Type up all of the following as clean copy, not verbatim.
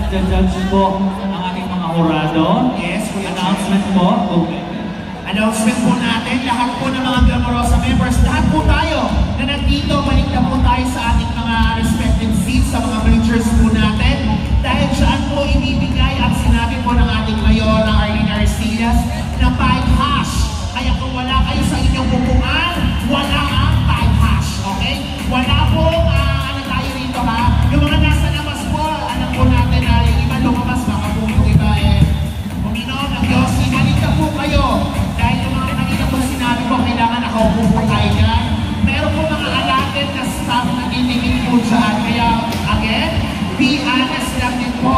nagja-judge po ang ating mga hurado. Yes, announcement po. Okay. Announcement po natin, lahat po ng mga Glamorosa members, lahat po tayo na nandito, balik na po tayo sa ating mga respective seats sa mga bleachers po natin. Dahil dyan po ibibigay ang sinabi po ng ating mayor na Arlene Arcillas na 5 hash. Kaya kung wala kayo sa inyong bukungan, wala ang 5 hash. Okay? Wala po, ano tayo rito ha? Yung mga nasa labas po, alam po natin na yung iba lumabas, baka po yung iba uminom ng Diyos, ibalik na po kayo. Dahil yung mga kanina po sinabi ko, kailangan nakaupo po tayo dyan. Meron po mga alatin na staff na nilingin po dyan. Kaya, again, be honest lang din po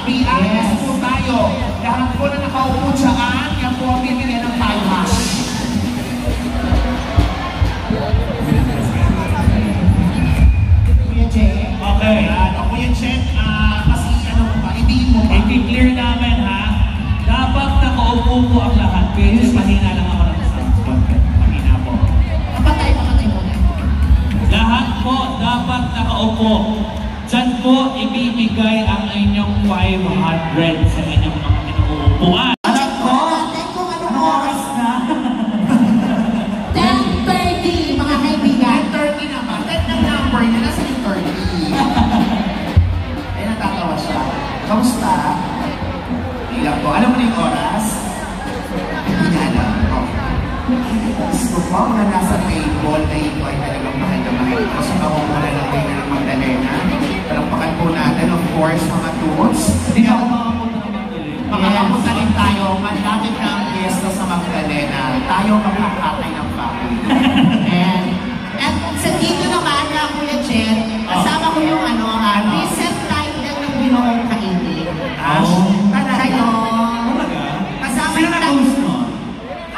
be honest po tayo. Lahat po na nakaupo dyan, yan po ang bibili ng 5 hash. Kuya Jen. Okay. Kuya Jen, kasi ano mo ba, i-clear mo ba? I-clear namin ha. Dapat nakaupo po ang lahat. Kaya mahina lang ako ng sound. Mahina po. Papatay muna. Lahat po dapat nakaupo. Diyan po ibibigay ang inyong 500 sa inyong mga inuupuan. Alam ko, kung anong oras na. 10:30 mga kaibigan. 10:30 naman. That ng number niya, nasa yung 30. Ay, natatawa siya. Kamusta? Ilang po. Alam mo na yung oras? Hindi na alam. Gusto ko na nasa table na ito ay talagang mahal na mahal ko. Sa pamumula ng kayo ng Magdalena. Palakpakan po natin, of course, mga tunes. Hindi ako makapunta ng Magdalena. Makakapunta rin tayo. Malapit na ang fiesta sa Magdalena. Tayo makakatay ng family. And sa dito naman na Kuya Jen, kasama ko yung recent time lang ng Binoong Kainit. Kayo. Kasama yung nag-host mo?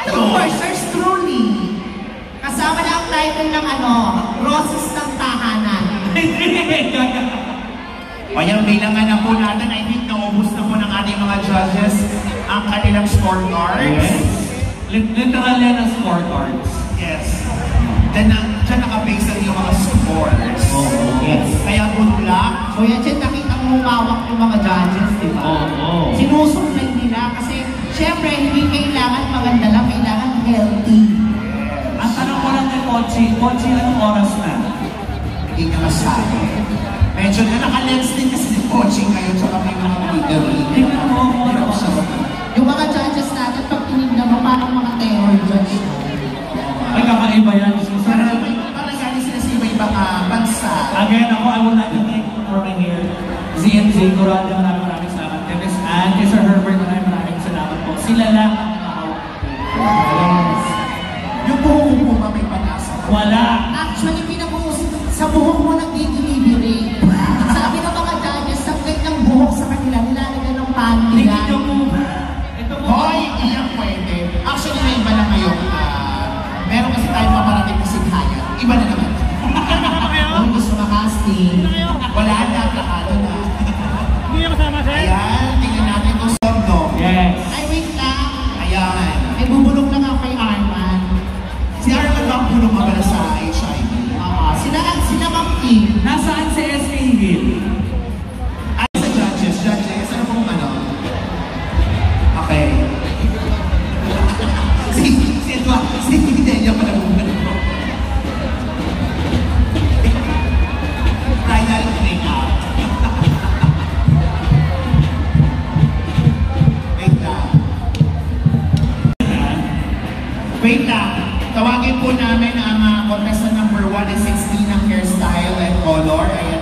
Of course, yours truly. Kasama na ang title ng Roses ng Tahanan. O yung bilangan na po natin, I think naubos na po ng ating mga judges ang kanilang scorecards. Yes. Literal yan ang scorecards. Yes. Diyan nakabase ang yung mga scores. Yes. Kaya good luck. So yan dyan nakita mo humawak yung mga judges, di ba? Sinusuplay nila kasi syempre hindi kailangan maganda lang, kailangan healthy. Ang tanong ko lang kay Pochi, anong oras na? Hindi niya masabi. Medyo na naka-lens din kasi si Pochi ngayon tsaka may mga glittery. Tingnan mo, yung mga judges natin, pag tinignan mo, parang mga terror judge. Ay, kakaiba yan. Parang galing sila sa iba-ibang bansa. Again, I would like to thank you for being here. ZNZ, Corrado, maraming salamat. Dennis and Sir Herbert, maraming salamat po. Sila lang ang makawak. Yes. Yung buhok mo ba may panasa? Wala. Actually, pinabuhos sa buhok mo nag-delivery. Sabi ng mga judges, sa ng buhok sa kanila, nilalagyan ng panty. Ito mo. Hoy, ilang pwede. Actually, may iba na ngayon. Meron kasi tayo paparating na singhaya. Iba na naman. Kung gusto makasting, wala na, plakado na. Hindi niya kasama, sir? Ayan, tingnan natin kung sondo. Yes. Ay, wait lang. Ayan. Ay, bubulong lang ako kay Arman. Si Arman ba ang bulong mabala sa HIV? Sila Ma'am Kim. Nasaan si SK Hill? Ay, sa judges, ano pong Okay. Si Delia pala bumalik ko. Final make-up. Wait lang. Tawagin po namin ang contestant number 1 and 16 ng hairstyle and color. Ayan.